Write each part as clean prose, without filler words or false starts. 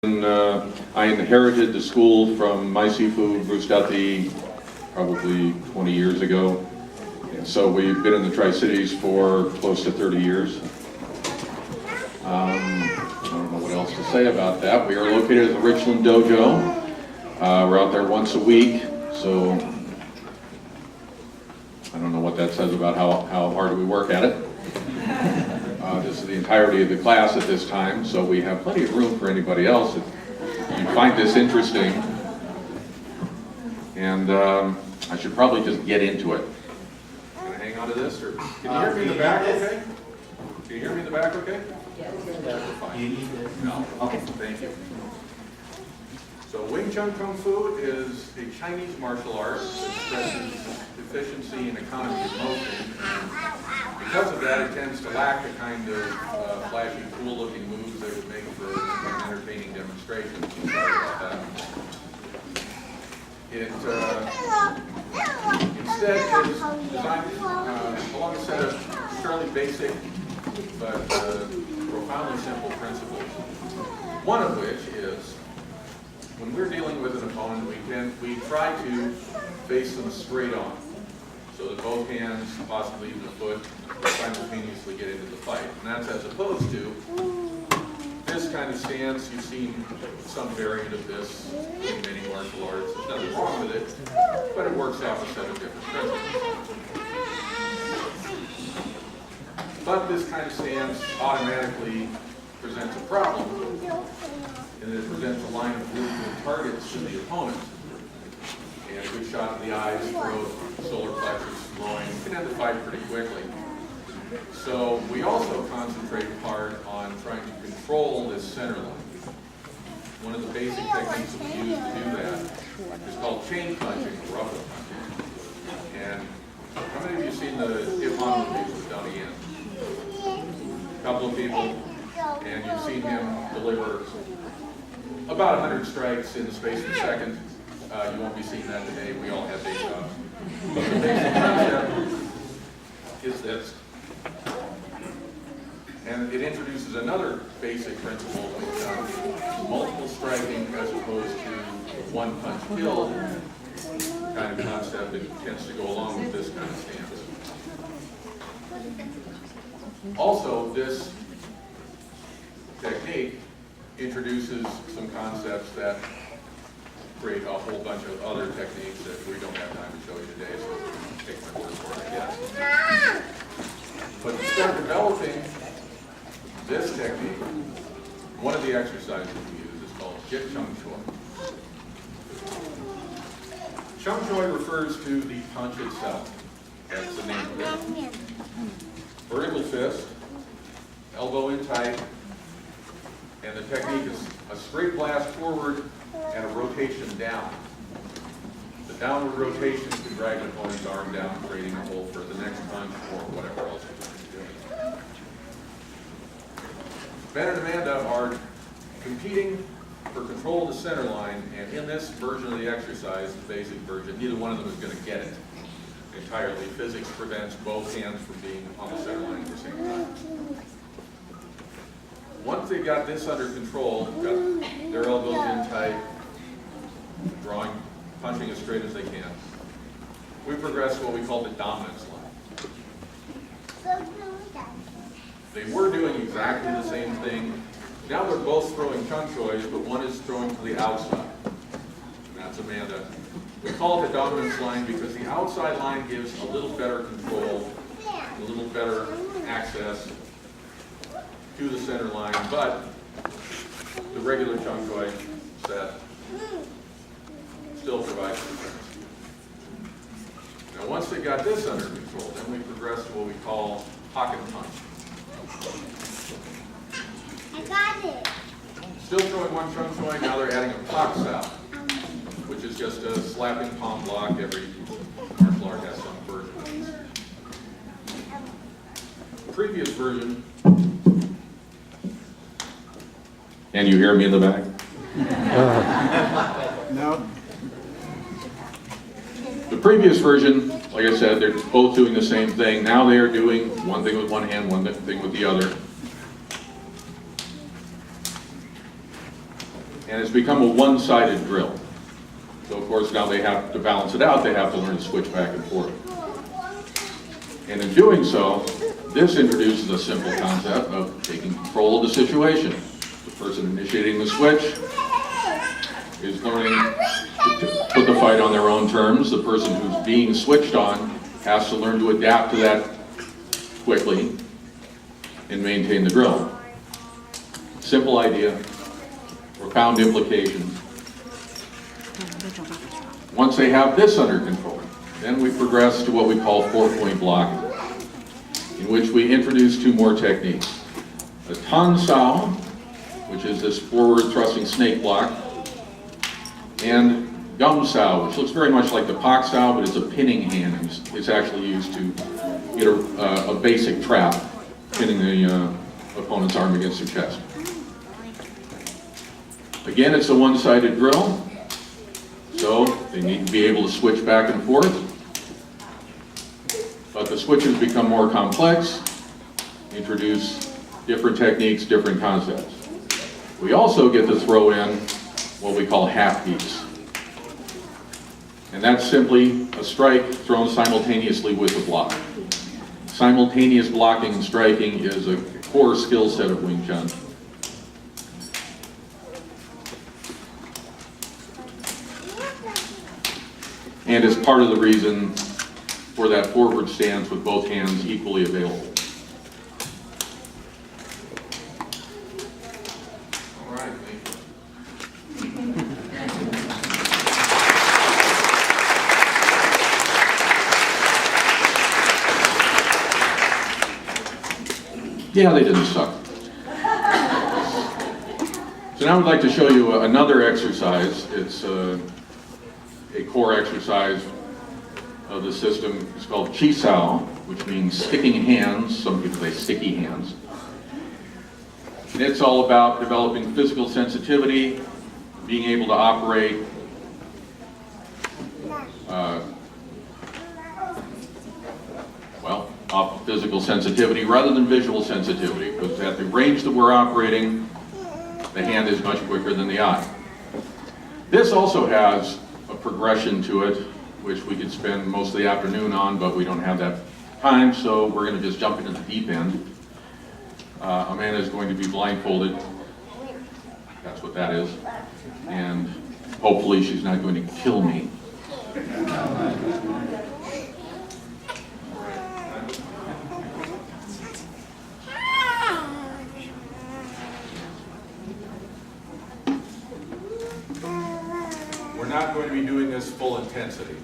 I inherited the school from my seafood Brustati probably 20 years ago. And so we've been in the Tri-Cities for close to 30 years. I don't know what else to say about that. We are located at the Richland Dojo. We're out there once a week, so I don't know what that says about how hard we work at it. This is the entirety of the class at this time, so we have plenty of room for anybody else if you find this interesting. And I should probably just get into it. Can I hang on to this, or can you hear me in the back okay? Can you hear me in the back okay? Yes. No? Okay, thank you. So Wing Chun Kung Fu is a Chinese martial art that stresses efficiency and economy of motion. Because of that, it tends to lack the kind of flashy, cool-looking moves that would make for an entertaining demonstration. Sorry about that. It instead is designed along a set of fairly basic but profoundly simple principles. One of which is, when we're dealing with an opponent, we try to face them straight on, so that both hands, possibly even a foot, simultaneously get into the fight. And that's as opposed to this kind of stance. You've seen some variant of this in many martial arts. There's nothing wrong with it, but it works off a set of different principles. But this kind of stance automatically presents a problem, and it presents a line of really good targets to the opponent. And a good shot in the eyes, throat, solar plexus, groin, can end the fight pretty quickly. So we also concentrate hard on trying to control this center line. One of the basic techniques that we use to do that is called chain punching or rubber punching. And how many of you have seen the hip-hop movies with Donnie Yen? A couple of people, and you've seen him deliver about 100 strikes in the space of a second. You won't be seeing that today. We all have day jobs. But the basic concept is this. And it introduces another basic principle of multiple striking as opposed to one punch kill kind of concept that tends to go along with this kind of stance. Also, this technique introduces some concepts that create a whole bunch of other techniques that we don't have time to show you today, so take my word for it, I guess. But to start developing this technique, one of the exercises we use is called Jit Chung Choi. Chung Choi refers to the punch itself. That's the name of it. Vertical fist, elbow in tight, and the technique is a straight blast forward and a rotation down. The downward rotation can drag an opponent's arm down, creating a hole for the next punch or whatever else you're going to be doing. Ben and Amanda are competing for control of the center line, and in this version of the exercise, the basic version, neither one of them is going to get it entirely. Physics prevents both hands from being on the center line at the same time. Once they've got this under control, got their elbows in tight, drawing, punching as straight as they can, we progress to what we call the dominance line. They were doing exactly the same thing. Now they're both throwing Chung Chois, but one is throwing to the outside. And that's Amanda. We call it the dominance line because the outside line gives a little better control, a little better access to the center line, but the regular Chung Choi set still provides defense. Now once they got this under control, then we progress to what we call pocket punch. I got it. Still throwing one Chung Choi, now they're adding a pak sao, which is just a slapping palm block. Every martial art has some version of this. The previous version. Can you hear me in the back? No. The previous version, like I said, they're both doing the same thing. Now they are doing one thing with one hand, one thing with the other. and it's become a one-sided drill. So of course now they have to balance it out, they have to learn to switch back and forth. And in doing so, this introduces a simple concept of taking control of the situation. The person initiating the switch is learning to put the fight on their own terms. The person who's being switched on has to learn to adapt to that quickly and maintain the drill. Simple idea, profound implications. Once they have this under control, then we progress to what we call 4-point blocking, in which we introduce two more techniques. A tan sao, which is this forward thrusting snake block, and gum sao, which looks very much like the pak sao, but it's a pinning hand. It's actually used to get a basic trap, pinning the opponent's arm against their chest. Again, it's a one-sided drill, so they need to be able to switch back and forth. But the switches become more complex, introduce different techniques, different concepts. We also get to throw in what we call half beats. And that's simply a strike thrown simultaneously with a block. Simultaneous blocking and striking is a core skill set of Wing Chun. And is part of the reason for that forward stance with both hands equally available. All right, thank you. Yeah, they didn't suck. So now I'd like to show you another exercise. It's a core exercise of the system. It's called chi sao, which means sticking hands. Some people say sticky hands. And it's all about developing physical sensitivity, being able to operate off of physical sensitivity rather than visual sensitivity, because at the range that we're operating, the hand is much quicker than the eye. This also has a progression to it, which we could spend most of the afternoon on, but we don't have that time, so we're going to just jump into the deep end. Amanda is going to be blindfolded. That's what that is. And hopefully she's not going to kill me. We're not going to be doing this full intensity.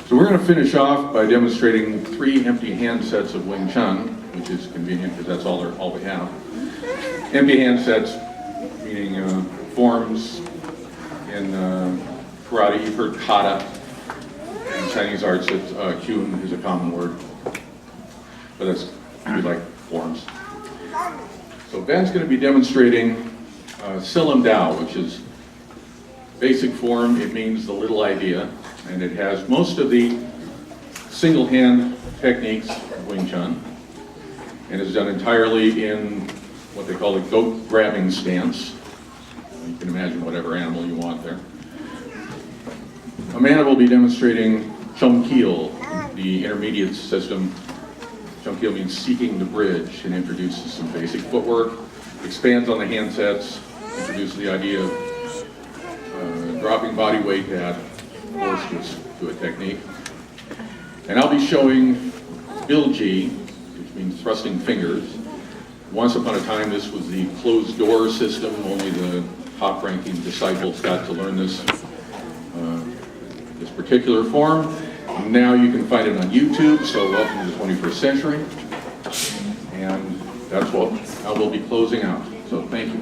So we're going to finish off by demonstrating 3 empty hand sets of Wing Chun, which is convenient because that's all we have. Empty hand sets, meaning forms in karate, you've heard kata. In Chinese arts, it's kyun is a common word. But that's, we like forms. So Ben's going to be demonstrating Silam Dao, which is basic form. It means the little idea, and it has most of the single hand techniques of Wing Chun, and is done entirely in what they call the goat grabbing stance. You can imagine whatever animal you want there. Amanda will be demonstrating Chum Keel, the intermediate system. Chum Keel means seeking the bridge, and introduces some basic footwork, expands on the handsets, introduces the idea of dropping body weight to add force to a technique. And I'll be showing Bilji, which means thrusting fingers. Once upon a time, this was the closed door system. Only the top-ranking disciples got to learn this particular form. Now you can find it on YouTube, so welcome to the 21st century. And that's what I will be closing out. So thank you.